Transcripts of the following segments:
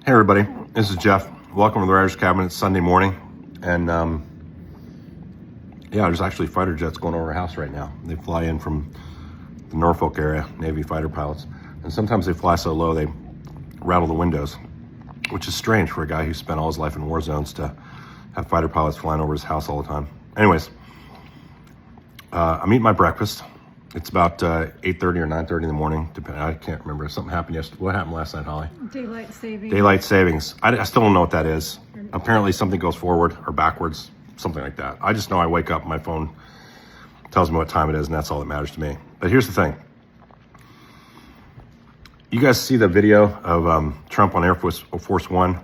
Hey everybody, this is Jeff. Welcome to the Writers Cabinet. It's Sunday morning, and there's actually fighter jets going over our house right now. They fly in from the Norfolk area, Navy fighter pilots, and sometimes they fly so low they rattle the windows, which is strange for a guy who spent all his life in war zones to have fighter pilots flying over his house all the time. Anyways, I'm eating my breakfast. It's about 8:30 or 9:30 in the morning. I can't remember. Something happened yesterday. What happened last night, Holly? Daylight savings. Daylight savings. I still don't know what that is. Apparently something goes forward or backwards, something like that. I just know I wake up and my phone tells me what time it is, and that's all that matters to me. But here's the thing. You guys see the video of Trump on Air Force One?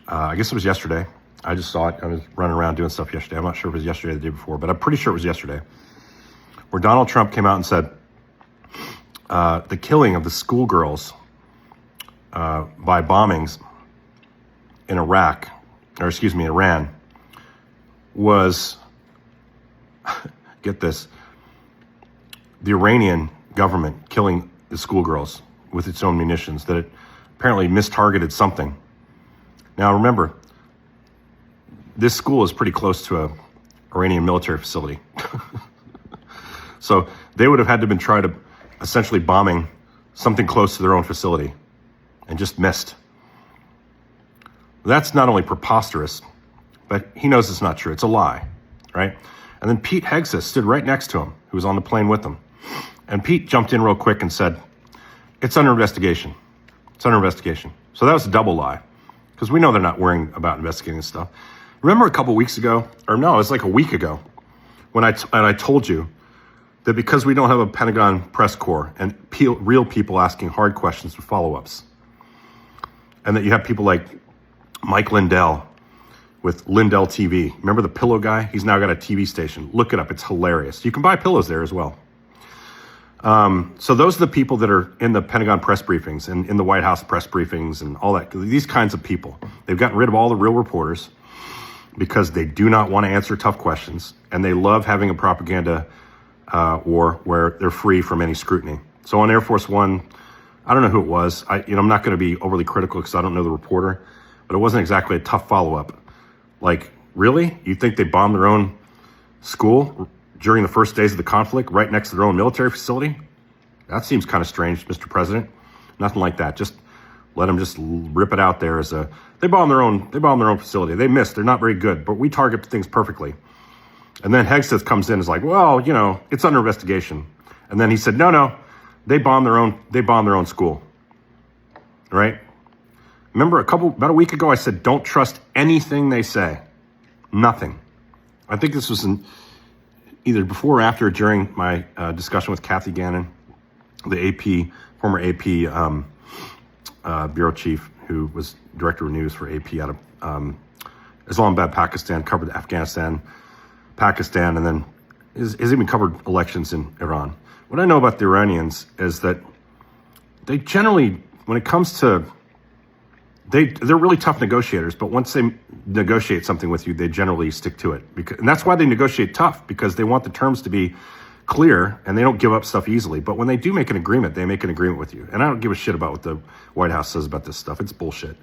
I guess it was yesterday. I just saw it. I was running around doing stuff yesterday. I'm not sure if it was yesterday or the day before, but I'm pretty sure it was yesterday, where Donald Trump came out and said the killing of the schoolgirls by bombings in Iran was, get this, the Iranian government killing the schoolgirls with its own munitions, that it apparently mistargeted something. Now remember, this school is pretty close to a Iranian military facility. So they would have had to have been trying to essentially bombing something close to their own facility and just missed. That's not only preposterous, but he knows it's not true. It's a lie, right? And then Pete Hegseth stood right next to him, who was on the plane with him. And Pete jumped in real quick and said, it's under investigation. It's under investigation. So that was a double lie, because we know they're not worrying about investigating this stuff. Remember a couple weeks ago, or no, it was like a week ago, when I told you that because we don't have a Pentagon press corps and real people asking hard questions with follow-ups, and that you have people like Mike Lindell with Lindell TV. Remember the pillow guy? He's now got a TV station. Look it up. It's hilarious. You can buy pillows there as well. So those are the people that are in the Pentagon press briefings and in the White House press briefings and all that. These kinds of people. They've gotten rid of all the real reporters because they do not want to answer tough questions, and they love having a propaganda war where they're free from any scrutiny. So on Air Force One, I don't know who it was. I'm not going to be overly critical because I don't know the reporter, but it wasn't exactly a tough follow-up. Like, really? You think they bombed their own school during the first days of the conflict right next to their own military facility? That seems kind of strange, Mr. President. Nothing like that. Just let them just rip it out there as they bombed their own facility. They missed. They're not very good, but we target things perfectly. And then Hegseth comes in and is like, well, it's under investigation. And then he said, no, they bombed their own school. Right? Remember about a week ago, I said, don't trust anything they say. Nothing. I think this was either before or after or during my discussion with Kathy Gannon, the former AP bureau chief, who was director of news for AP out of Islamabad, Pakistan, covered Afghanistan, Pakistan, and then has even covered elections in Iran. What I know about the Iranians is that they generally, when it comes to, they're really tough negotiators, but once they negotiate something with you, they generally stick to it. And that's why they negotiate tough, because they want the terms to be clear and they don't give up stuff easily. But when they do make an agreement, they make an agreement with you. And I don't give a shit about what the White House says about this stuff. It's bullshit.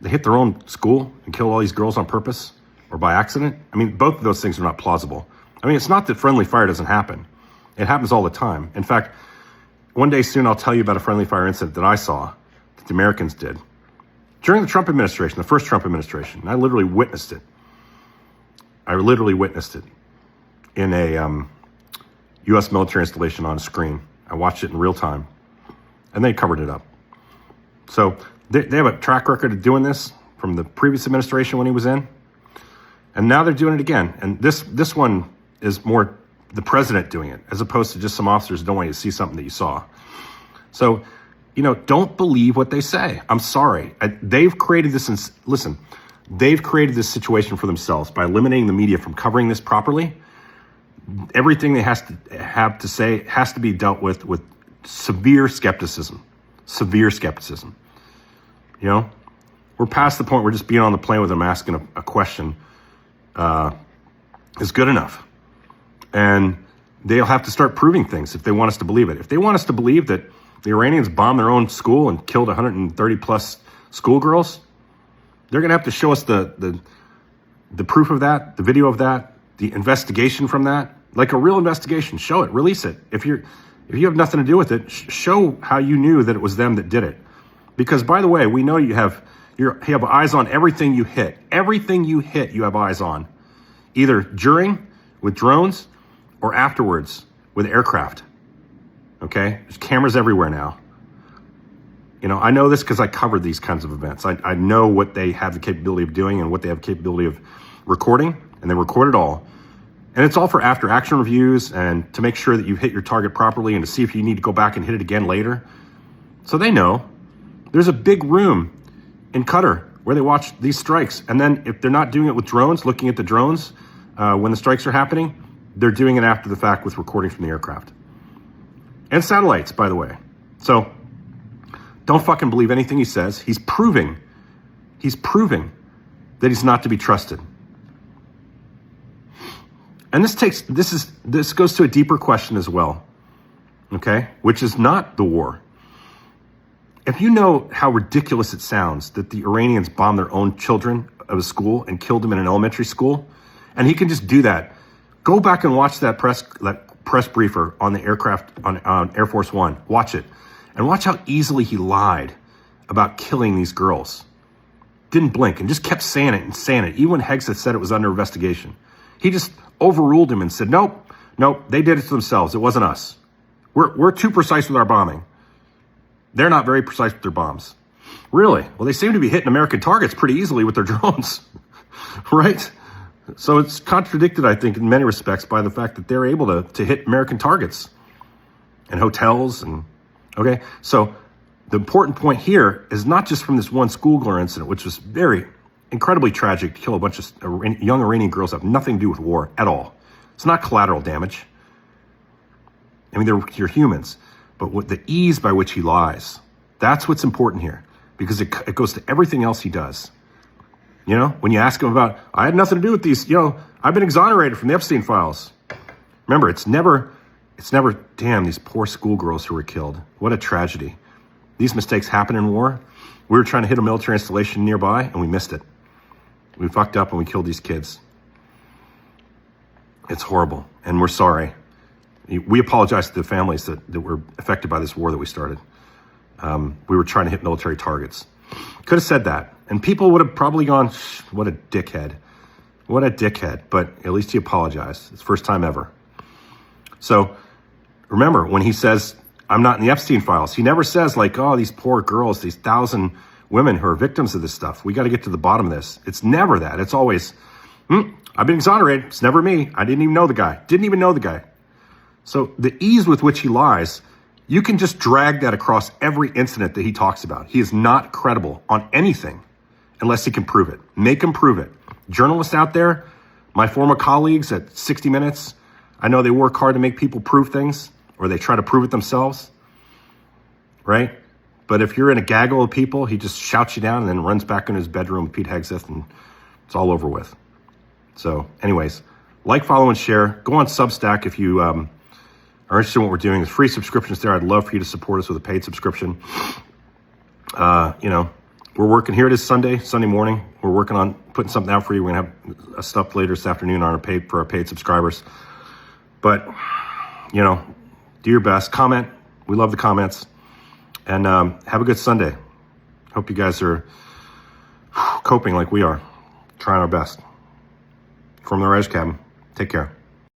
They hit their own school and kill all these girls on purpose or by accident. I mean, both of those things are not plausible. I mean, it's not that friendly fire doesn't happen. It happens all the time. In fact, one day soon I'll tell you about a friendly fire incident that I saw that the Americans did during the Trump administration, the first Trump administration. I literally witnessed it. In a U.S. military installation on a screen. I watched it in real time, and they covered it up. So they have a track record of doing this from the previous administration when he was in, and now they're doing it again. And this one is more the president doing it, as opposed to just some officers who don't want you to see something that you saw. So, don't believe what they say. I'm sorry. They've created this. Listen, they've created this situation for themselves by eliminating the media from covering this properly. Everything they have to say has to be dealt with severe skepticism. Severe skepticism. We're past the point where just being on the plane with them asking a question is good enough. And they'll have to start proving things if they want us to believe it. If they want us to believe that the Iranians bombed their own school and killed 130 plus schoolgirls, they're going to have to show us the proof of that, the video of that, the investigation from that, like a real investigation. Show it, release it. If you have nothing to do with it, show how you knew that it was them that did it. Because by the way, we know you have eyes on everything you hit. Everything you hit, you have eyes on, either during with drones or afterwards with aircraft. Okay, there's cameras everywhere now. I know this because I covered these kinds of events. I know what they have the capability of doing and what they have the capability of recording, and they record it all. And it's all for after action reviews and to make sure that you hit your target properly and to see if you need to go back and hit it again later. So they know. There's a big room in Qatar where they watch these strikes. And then if they're not doing it with drones, looking at the drones when the strikes are happening, they're doing it after the fact with recording from the aircraft. And satellites, by the way. So don't fucking believe anything he says. He's proving that he's not to be trusted. And this goes to a deeper question as well, okay? Which is not the war. If you know how ridiculous it sounds that the Iranians bombed their own children of a school and killed them in an elementary school, and he can just do that, go back and watch that press briefer on the aircraft on Air Force One. Watch it, and watch how easily he lied about killing these girls. Didn't blink and just kept saying it and saying it. Even when Hegseth said it was under investigation, he just overruled him and said, nope, they did it to themselves. It wasn't us. We're too precise with our bombing. They're not very precise with their bombs. Really? Well, they seem to be hitting American targets pretty easily with their drones, right? So it's contradicted, I think, in many respects by the fact that they're able to hit American targets and hotels. Okay? So the important point here is not just from this one schoolgirl incident, which was very incredibly tragic to kill a bunch of young Iranian girls that have nothing to do with war at all. It's not collateral damage. I mean, you're humans. But with the ease by which he lies, that's what's important here, because it goes to everything else he does. When you ask him about, I had nothing to do with these, I've been exonerated from the Epstein files. Remember, it's never, damn, these poor schoolgirls who were killed. What a tragedy. These mistakes happen in war. We were trying to hit a military installation nearby and we missed it. We fucked up and we killed these kids. It's horrible, and we're sorry. We apologize to the families that were affected by this war that we started. We were trying to hit military targets. Could have said that, and people would have probably gone, what a dickhead. What a dickhead, but at least he apologized. It's the first time ever. So remember, when he says, I'm not in the Epstein files, he never says like, oh, these poor girls, these 1,000 women who are victims of this stuff. We got to get to the bottom of this. It's never that. It's always, I've been exonerated. It's never me. I didn't even know the guy. So the ease with which he lies, you can just drag that across every incident that he talks about. He is not credible on anything unless he can prove it. Make him prove it. Journalists out there, my former colleagues at 60 Minutes, I know they work hard to make people prove things, or they try to prove it themselves, right? But if you're in a gaggle of people, he just shouts you down and then runs back in his bedroom with Pete Hegseth, and it's all over with. So anyways, like, follow, and share. Go on Substack if you are interested in what we're doing. There's free subscriptions there. I'd love for you to support us with a paid subscription. We're working here. It is Sunday morning. We're working on putting something out for you. We're going to have a stuff later this afternoon on for our paid subscribers. But, do your best. Comment. We love the comments. And have a good Sunday. Hope you guys are coping like we are. Trying our best. From the Res Cabin. Take care.